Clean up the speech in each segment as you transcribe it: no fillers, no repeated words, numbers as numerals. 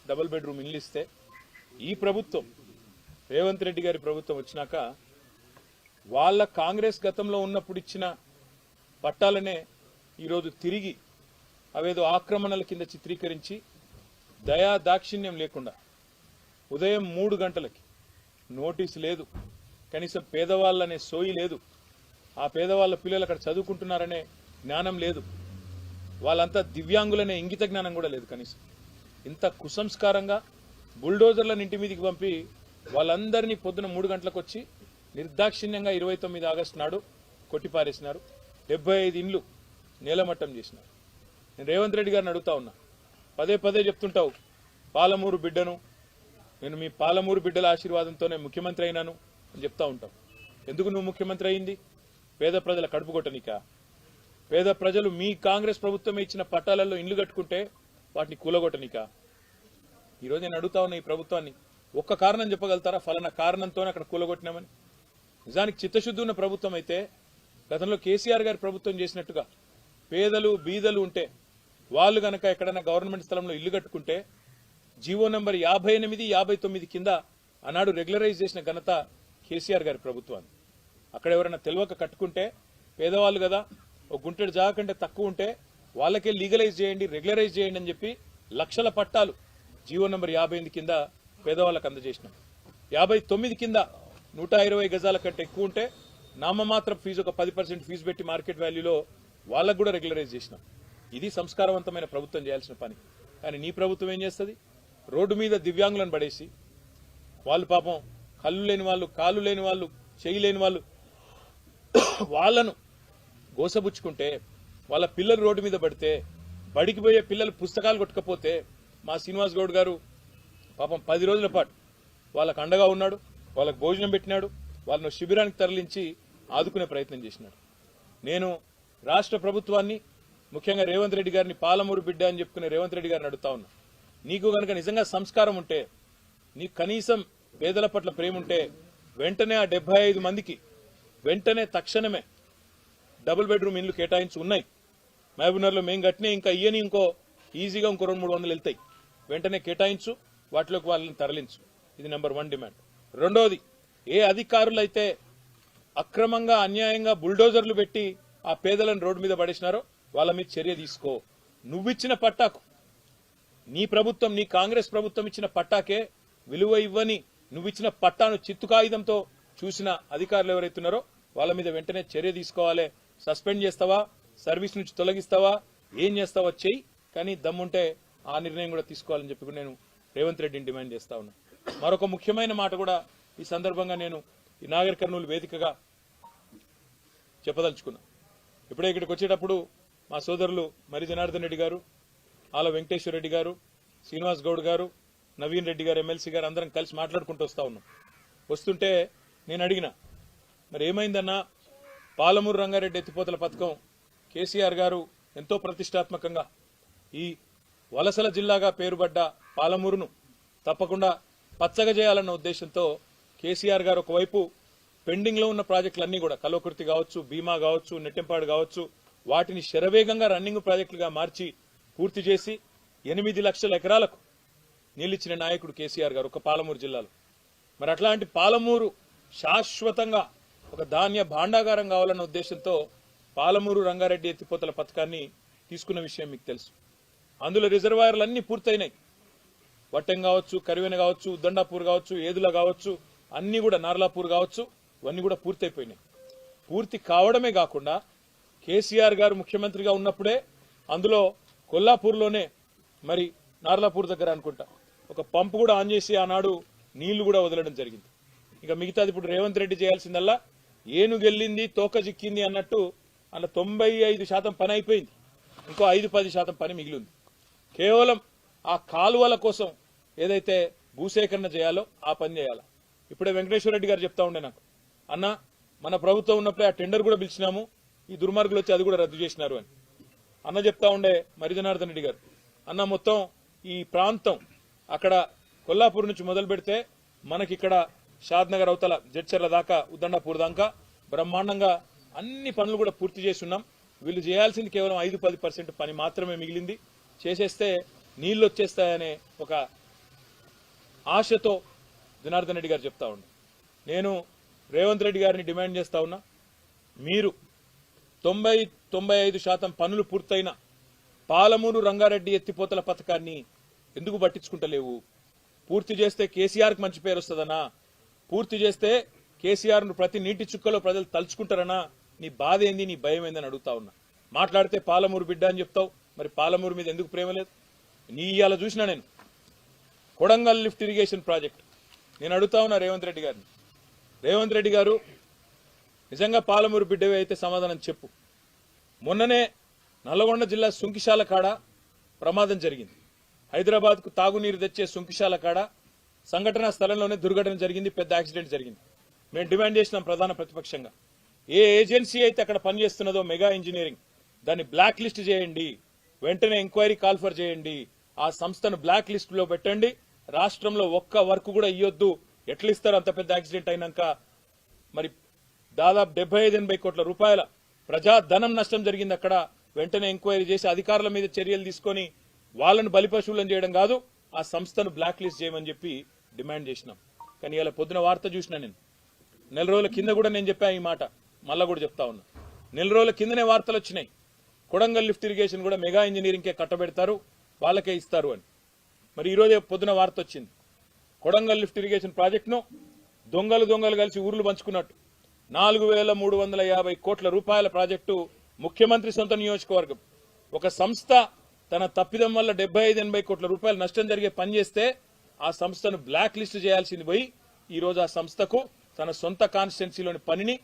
Double bedroom ఇల్లు ఇస్తే ఈ ప్రభుత్వం రేవంత్ రెడ్డి గారి ప్రభుత్వం వచ్చినాక వాళ్ళ కాంగ్రెస్ గతంలో ఉన్నప్పుడు ఇచ్చిన పట్టాలనే ఈరోజు తిరిగి అవేదో ఆక్రమణల కింద చిత్రీకరించి దయా దాక్షిణ్యం లేకుండా ఉదయం 3 గంటలకి నోటీసు లేదు, కనీసం పేదవాళ్ళనే సోయి లేదు, ఆ పేదవాళ్ళ పిల్లలు అక్కడ చదువుకుంటున్నారనే జ్ఞానం లేదు, వాళ్ళంతా దివ్యాంగులనే ఇంగిత జ్ఞానం కూడా లేదు కనీసం. ఇంత కుసంస్కారంగా బుల్డోజర్లను ఇంటి మీదకి పంపి వాళ్ళందరినీ పొద్దున 3 గంటలకు వచ్చి నిర్దాక్షిణ్యంగా 29 ఆగస్టు నాడు కొట్టిపారేసినారు. 75 ఇండ్లు నేలమట్టం చేసినారు. నేను రేవంత్ రెడ్డి గారిని అడుగుతా ఉన్నా, పదే పదే చెప్తుంటావు పాలమూరు బిడ్డను, నేను మీ పాలమూరు బిడ్డల ఆశీర్వాదంతోనే ముఖ్యమంత్రి అయినాను అని చెప్తా ఉంటావు. ఎందుకు నువ్వు ముఖ్యమంత్రి అయింది? పేద ప్రజల కడుపు కొట్టనికా? పేద ప్రజలు మీ కాంగ్రెస్ ప్రభుత్వం ఇచ్చిన పట్టాలలో ఇండ్లు కట్టుకుంటే వాటిని కూలగొట్టనికా? ఈరోజు నేను అడుగుతా ఉన్నా ఈ ప్రభుత్వాన్ని, ఒక్క కారణం చెప్పగలుగుతారా ఫలానా కారణంతోనే అక్కడ కూలగొట్టినామని? నిజానికి చిత్తశుద్ధి ఉన్న ప్రభుత్వం అయితే గతంలో కేసీఆర్ గారి ప్రభుత్వం చేసినట్టుగా పేదలు బీదలు ఉంటే వాళ్ళు గనక ఎక్కడైనా గవర్నమెంట్ స్థలంలో ఇల్లు కట్టుకుంటే జీవో నంబర్ 58, 59 కింద ఆనాడు రెగ్యులరైజ్ చేసిన ఘనత కేసీఆర్ గారి ప్రభుత్వాన్ని. అక్కడ ఎవరైనా తెలియక కట్టుకుంటే పేదవాళ్ళు కదా, ఒక గుంటెడు జాగా కంటే తక్కువ ఉంటే వాళ్ళకే లీగలైజ్ చేయండి, రెగ్యులరైజ్ చేయండి అని చెప్పి లక్షల పట్టాలు జీవో నంబర్ 58 కింద పేదవాళ్ళకు అందజేసినాం. 59 కింద 120 గజాల కంటే ఎక్కువ ఉంటే నామమాత్రం ఫీజు ఒక 10% ఫీజు పెట్టి మార్కెట్ వాల్యూలో వాళ్ళకు కూడా రెగ్యులరైజ్ చేసినాం. ఇది సంస్కారవంతమైన ప్రభుత్వం చేయాల్సిన పని. కానీ నీ ప్రభుత్వం ఏం చేస్తుంది? రోడ్డు మీద దివ్యాంగులను పడేసి వాళ్ళు పాపం కళ్ళు లేని వాళ్ళు, కాళ్ళు లేని వాళ్ళు, చెయ్యి లేని వాళ్ళు వాళ్ళను గోసబుచ్చుకుంటే, వాళ్ళ పిల్లలు రోడ్డు మీద పడితే, బడికి పోయే పిల్లలు పుస్తకాలు కొట్టుకపోతే మా శ్రీనివాస్ గౌడ్ గారు పాపం 10 రోజుల పాటు వాళ్ళకు అండగా ఉన్నాడు, వాళ్ళకు భోజనం పెట్టినాడు, వాళ్ళను శిబిరానికి తరలించి ఆదుకునే ప్రయత్నం చేసినాడు. నేను రాష్ట్ర ప్రభుత్వాన్ని, ముఖ్యంగా రేవంత్ రెడ్డి గారిని పాలమూరు బిడ్డ అని చెప్పుకునే రేవంత్ రెడ్డి గారిని అడుగుతా ఉన్నా, నీకు గనక నిజంగా సంస్కారం ఉంటే, నీకు కనీసం పేదల పట్ల ప్రేమ ఉంటే వెంటనే ఆ 75 మందికి వెంటనే తక్షణమే డబుల్ బెడ్రూమ్ ఇండ్లు కేటాయించి ఉన్నాయి. మహబూబ్నగర్లో మేము కట్టినే ఇంకా ఇయ్యని ఇంకో ఈజీగా ఇంకో 200-300 వెళ్తాయి. వెంటనే కేటాయించు, వాటిలోకి వాళ్ళని తరలించు. ఇది నెంబర్ 1 డిమాండ్. రెండోది, ఏ అధికారులైతే అక్రమంగా అన్యాయంగా బుల్డోజర్లు పెట్టి ఆ పేదలను రోడ్డు మీద పడేసినారో వాళ్ళ మీద చర్య తీసుకో. నువ్విచ్చిన పట్టాకు, నీ ప్రభుత్వం, నీ కాంగ్రెస్ ప్రభుత్వం ఇచ్చిన పట్టాకే విలువ ఇవ్వని నువ్విచ్చిన పట్టాను చిత్తు కాగితంతో చూసిన అధికారులు ఎవరైతున్నారో వాళ్ళ మీద వెంటనే చర్య తీసుకోవాలి. సస్పెండ్ చేస్తావా, సర్వీస్ నుంచి తొలగిస్తావా, ఏం చేస్తావా చెయ్యి, కానీ దమ్ముంటే ఆ నిర్ణయం కూడా తీసుకోవాలని చెప్పి నేను రేవంత్ రెడ్డిని డిమాండ్ చేస్తా ఉన్నా. మరొక ముఖ్యమైన మాట కూడా ఈ సందర్భంగా నేను ఈ నాగర్ కర్నూలు వేదికగా చెప్పదలుచుకున్నా. ఇప్పుడే ఇక్కడికి వచ్చేటప్పుడు మా సోదరులు మరి జనార్దన్ రెడ్డి గారు, ఆల వెంకటేశ్వర రెడ్డి గారు, శ్రీనివాస్ గౌడ్ గారు, నవీన్ రెడ్డి గారు, ఎమ్మెల్సీ గారు అందరం కలిసి మాట్లాడుకుంటూ వస్తా ఉన్నాం. వస్తుంటే నేను అడిగిన, మరి ఏమైందన్నా, పాలమూరు రంగారెడ్డి ఎత్తిపోతల పథకం కేసీఆర్ గారు ఎంతో ప్రతిష్టాత్మకంగా ఈ వలసల జిల్లాగా పేరుపడ్డ పాలమూరును తప్పకుండా పచ్చగా చేయాలన్న ఉద్దేశంతో కేసీఆర్ గారు ఒకవైపు పెండింగ్ లో ఉన్న ప్రాజెక్టులన్నీ కూడా కల్వకుర్తి కావచ్చు, భీమా కావచ్చు, నెట్టెంపాడు కావచ్చు, వాటిని శరవేగంగా రన్నింగ్ ప్రాజెక్టులుగా మార్చి పూర్తి చేసి 8 లక్షల ఎకరాలకు నీళ్లిచ్చిన నాయకుడు కేసీఆర్ గారు ఒక పాలమూరు జిల్లాలో. మరి అట్లాంటి పాలమూరు శాశ్వతంగా ఒక ధాన్య భాండాగారం కావాలన్న ఉద్దేశంతో పాలమూరు రంగారెడ్డి ఎత్తిపోతల పథకాన్ని తీసుకున్న విషయం మీకు తెలుసు. అందులో రిజర్వాయర్లన్నీ పూర్తయినాయి. వట్టెం కావచ్చు, కరివెన కావచ్చు, ఉద్దండాపూర్ కావచ్చు, ఏదుల కావచ్చు, అన్ని కూడా నార్లాపూర్ కావచ్చు, ఇవన్నీ కూడా పూర్తయిపోయినాయి. పూర్తి కావడమే కాకుండా కేసీఆర్ గారు ముఖ్యమంత్రిగా ఉన్నప్పుడే అందులో కొల్లాపూర్లోనే మరి నార్లాపూర్ దగ్గర అనుకుంటా ఒక పంపు కూడా ఆన్ చేసి ఆనాడు నీళ్లు కూడా వదలడం జరిగింది. ఇక మిగతాది ఇప్పుడు రేవంత్ రెడ్డి చేయాల్సిందల్లా ఏనుగెళ్ళింది తోక చిక్కింది అన్నట్టు అలా 95% పని అయిపోయింది. ఇంకో 5-10% పని మిగిలింది. కేవలం ఆ కాలువల కోసం ఏదైతే భూసేకరణ చేయాలో ఆ పని చేయాలి. ఇప్పుడే వెంకటేశ్వర రెడ్డి గారు చెప్తా ఉండే నాకు, అన్న మన ప్రభుత్వం ఉన్నప్పుడే ఆ టెండర్ కూడా పిలిచినాము, ఈ దుర్మార్గులు వచ్చి అది కూడా రద్దు చేసినారు అని అన్న చెప్తా ఉండే మరి జనార్దన్ రెడ్డి గారు. అన్న మొత్తం ఈ ప్రాంతం అక్కడ కొల్లాపూర్ నుంచి మొదలు పెడితే మనకిక్కడ షాద్ నగర్ అవతల జడ్చర్ల దాకా, ఉద్దండాపూర్ దాకా బ్రహ్మాండంగా అన్ని పనులు కూడా పూర్తి చేస్తున్నాం. వీళ్ళు చేయాల్సింది కేవలం 5-10% పని మాత్రమే మిగిలింది. చేసేస్తే నీళ్లు వచ్చేస్తాయనే ఒక ఆశతో జనార్దన్ రెడ్డి గారు చెప్తా ఉన్నా. నేను రేవంత్ రెడ్డి గారిని డిమాండ్ చేస్తా ఉన్నా, మీరు 90-95% పనులు పూర్తయిన పాలమూరు రంగారెడ్డి ఎత్తిపోతల పథకాన్ని ఎందుకు పట్టించుకుంటలేవు? పూర్తి చేస్తే కేసీఆర్కి మంచి పేరు వస్తుందనా? పూర్తి చేస్తే కేసీఆర్ను ప్రతి నీటి చుక్కలో ప్రజలు తలుచుకుంటారనా? నీ బాధ ఏంది, నీ భయం ఏందని అడుగుతా ఉన్నా. మాట్లాడితే పాలమూరు బిడ్డ అని చెప్తావు, మరి పాలమూరు మీద ఎందుకు ప్రేమ లేదు? నీ ఇవాళ చూసినా నేను కొడంగల్ లిఫ్ట్ ఇరిగేషన్ ప్రాజెక్ట్ నేను అడుగుతా ఉన్నా రేవంత్ రెడ్డి గారిని. రేవంత్ రెడ్డి గారు నిజంగా పాలమూరు బిడ్డవే అయితే సమాధానం చెప్పు. మొన్ననే నల్లగొండ జిల్లా సుంకిశాల కాడ ప్రమాదం జరిగింది. హైదరాబాద్కు తాగునీరు తెచ్చే సుంకిశాల కాడ సంఘటనా స్థలంలోనే దుర్ఘటన జరిగింది, పెద్ద యాక్సిడెంట్ జరిగింది. మేము డిమాండ్ చేసినాం ప్రధాన ప్రతిపక్షంగా, ఏ ఏజెన్సీ అయితే అక్కడ పనిచేస్తున్నదో మెగా ఇంజనీరింగ్, దాన్ని బ్లాక్ లిస్ట్ చేయండి, వెంటనే ఎంక్వైరీ కాల్ఫర్ చేయండి, ఆ సంస్థను బ్లాక్ లిస్ట్ లో పెట్టండి. రాష్ట్రంలో ఒక్క వర్క్ కూడా ఇవ్వద్దు. ఎట్లా ఇస్తారు అంత పెద్ద యాక్సిడెంట్ అయినాక? మరి దాదాపు 75-80 కోట్ల రూపాయల ప్రజాధనం నష్టం జరిగింది అక్కడ. వెంటనే ఎంక్వైరీ చేసి అధికారుల మీద చర్యలు తీసుకొని వాళ్ళను బలిపశువులను చేయడం కాదు, ఆ సంస్థను బ్లాక్ లిస్ట్ చేయమని చెప్పి డిమాండ్ చేసినాం. కానీ ఇలా పొద్దున వార్త చూసినా నేను, నెల రోజుల కింద కూడా నేను చెప్పా ఈ మాట, మళ్ళా కూడా చెప్తా ఉన్నా. నెల రోజుల కిందనే వార్తలు వచ్చినాయి, కొడంగల్ లిఫ్ట్ ఇరిగేషన్ కూడా మెగా ఇంజనీరింగ్కే కట్టబెడతారు, వాళ్ళకే ఇస్తారు అని. మరి ఈరోజే పొద్దున వార్త వచ్చింది, కొడంగల్ లిఫ్ట్ ఇరిగేషన్ ప్రాజెక్టును దొంగలు కలిసి ఊర్లు పంచుకున్నట్టు 4350 కోట్ల రూపాయల ప్రాజెక్టు ముఖ్యమంత్రి సొంత నియోజకవర్గం. ఒక సంస్థ తన తప్పిదం వల్ల 75-80 కోట్ల రూపాయలు నష్టం జరిగే పని చేస్తే ఆ సంస్థను బ్లాక్ లిస్ట్ చేయాల్సింది పోయి ఈరోజు ఆ సంస్థకు తన సొంత కాన్స్టిట్యున్సీలోని పనిని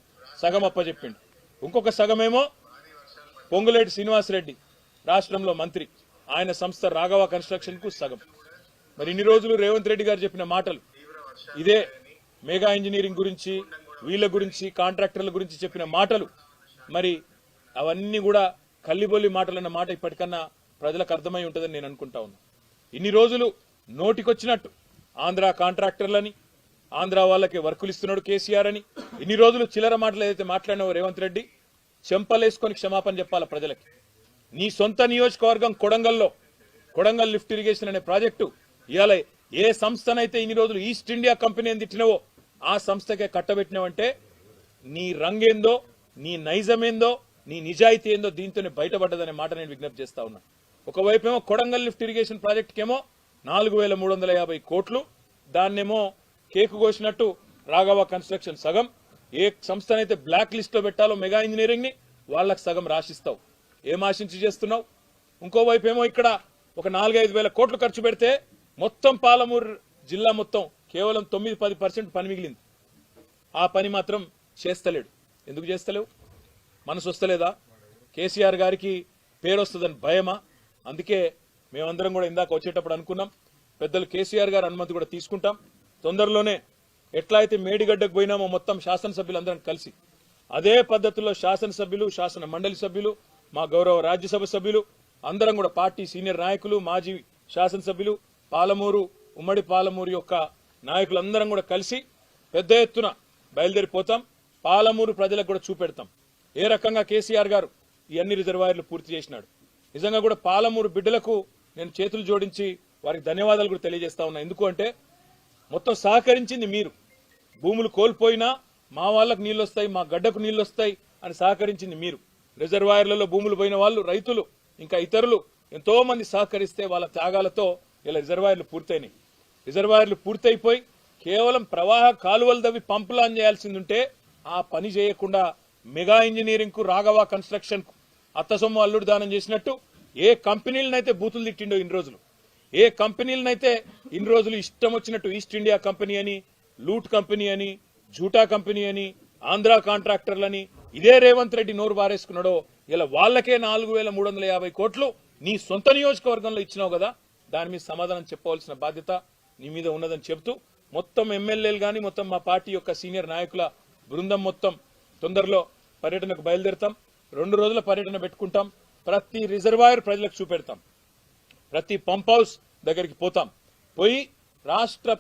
సగం అప్పచెప్పిండు. ఇంకొక సగమేమో పొంగులేటి శ్రీనివాసరెడ్డి రాష్ట్రంలో మంత్రి, ఆయన సంస్థ రాఘవ కన్స్ట్రక్షన్ కు సగం. మరి ఇన్ని రోజులు రేవంత్ రెడ్డి గారు చెప్పిన మాటలు ఇదే, మెగా ఇంజనీరింగ్ గురించి, వీళ్ళ గురించి, కాంట్రాక్టర్ల గురించి చెప్పిన మాటలు, మరి అవన్నీ కూడా కల్లిబొల్లి మాటలన్న మాట ఇప్పటికన్నా ప్రజలకు అర్థమై ఉంటుందని నేను అనుకుంటా ఉన్నా. ఇన్ని రోజులు నోటికొచ్చినట్టు ఆంధ్ర కాంట్రాక్టర్లని, ఆంధ్ర వాళ్ళకి వర్కులు ఇస్తున్నాడు కేసీఆర్ అని ఇన్ని రోజులు చిల్లర మాటలు ఏదైతే మాట్లాడినావో రేవంత్ రెడ్డి, చెంపలేసుకొని క్షమాపణ చెప్పాల ప్రజలకి. నీ సొంత నియోజకవర్గం కొడంగల్లో కొడంగల్ లిఫ్ట్ ఇరిగేషన్ అనే ప్రాజెక్టు ఇవాళ ఏ సంస్థనైతే ఇన్ని రోజులు ఈస్ట్ ఇండియా కంపెనీ అని తిట్టినవో ఆ సంస్థకే కట్టబెట్టినవంటే నీ రంగేందో, నీ నైజమేందో, నీ నిజాయితీ ఏందో దీంతోనే బయటపడ్డదనే మాట నేను విజ్ఞప్తి చేస్తా ఉన్నా. ఒకవైపేమో కొడంగల్ లిఫ్ట్ ఇరిగేషన్ ప్రాజెక్టుకేమో 4350 కోట్లు, దాన్నేమో కేకు కోసినట్టు రాఘవ కన్స్ట్రక్షన్ సగం. ఏ సంస్థనైతే బ్లాక్ లిస్ట్ లో పెట్టాలో మెగా ఇంజనీరింగ్ ని వాళ్ళకి సగం రాసిస్తావు. ఏం ఆశించి చేస్తున్నావు? ఇంకోవైపేమో ఇక్కడ ఒక 4-5 వేల కోట్లు ఖర్చు పెడితే మొత్తం పాలమూరు జిల్లా మొత్తం కేవలం 9-10% పని మిగిలింది. ఆ పని మాత్రం చేస్తలేడు. ఎందుకు చేస్తలేవు? మనసు వస్తలేదా? కేసీఆర్ గారికి పేరు వస్తుందని భయమా? అందుకే మేమందరం కూడా ఇందాక వచ్చేటప్పుడు అనుకున్నాం, పెద్దలు కేసీఆర్ గారి అనుమతి కూడా తీసుకుంటాం. తొందరలోనే ఎట్లా అయితే మేడిగడ్డకు పోయినామో మొత్తం శాసనసభ్యులందరం కలిసి అదే పద్ధతిలో శాసనసభ్యులు, శాసన మండలి సభ్యులు, మా గౌరవ రాజ్యసభ సభ్యులు అందరం కూడా పార్టీ సీనియర్ నాయకులు, మాజీ శాసనసభ్యులు, పాలమూరు ఉమ్మడి పాలమూరు యొక్క నాయకులందరం కూడా కలిసి పెద్ద ఎత్తున బయలుదేరిపోతాం. పాలమూరు ప్రజలకు కూడా చూపెడతాం ఏ రకంగా కేసీఆర్ గారు ఈ అన్ని రిజర్వాయర్లు పూర్తి చేసినాడు. నిజంగా కూడా పాలమూరు బిడ్డలకు నేను చేతులు జోడించి వారికి ధన్యవాదాలు కూడా తెలియజేస్తా ఉన్నా. ఎందుకు అంటే మొత్తం సహకరించింది మీరు. భూములు కోల్పోయినా మా వాళ్ళకు నీళ్ళు వస్తాయి, మా గడ్డకు నీళ్ళు వస్తాయి అని సహకరించింది మీరు. రిజర్వాయర్లలో భూములు పోయిన వాళ్ళు, రైతులు, ఇంకా ఇతరులు ఎంతో మంది సహకరిస్తే వాళ్ళ త్యాగాలతో ఇలా రిజర్వాయర్లు పూర్తయినాయి. రిజర్వాయర్లు పూర్తయిపోయి కేవలం ప్రవాహ కాలువలు దవ్వి పంపులు ఆన్ చేయాల్సింది ఉంటే ఆ పని చేయకుండా మెగా ఇంజనీరింగ్ కు, రాఘవ కన్స్ట్రక్షన్ కు అత్తసొమ్ము అల్లుడు దానం చేసినట్టు ఏ కంపెనీలనైతే బూతులు తిట్టిండో ఇన్ని రోజులు, ఏ కంపెనీలనైతే ఇన్ని రోజులు ఇష్టం వచ్చినట్టు ఈస్ట్ ఇండియా కంపెనీ అని, లూట్ కంపెనీ అని, జూటా కంపెనీ అని, ఆంధ్ర కాంట్రాక్టర్లని ఇదే రేవంత్ రెడ్డి నోరు బారేసుకున్నాడో ఇలా వాళ్ళకే 4350 కోట్లు నీ సొంత నియోజకవర్గంలో ఇచ్చినావు కదా, దాని మీద సమాధానం చెప్పవలసిన బాధ్యత నీ మీద ఉన్నదని చెబుతూ మొత్తం ఎమ్మెల్యేలు గాని, మొత్తం మా పార్టీ యొక్క సీనియర్ నాయకుల బృందం మొత్తం తొందరలో పర్యటనకు బయలుదేరుతాం. 2 రోజుల పర్యటన పెట్టుకుంటాం. ప్రతి రిజర్వాయర్ ప్రజలకు చూపెడతాం, ప్రతి పంప్ హౌస్ దగ్గరికి పోతాం. పోయి రాష్ట్ర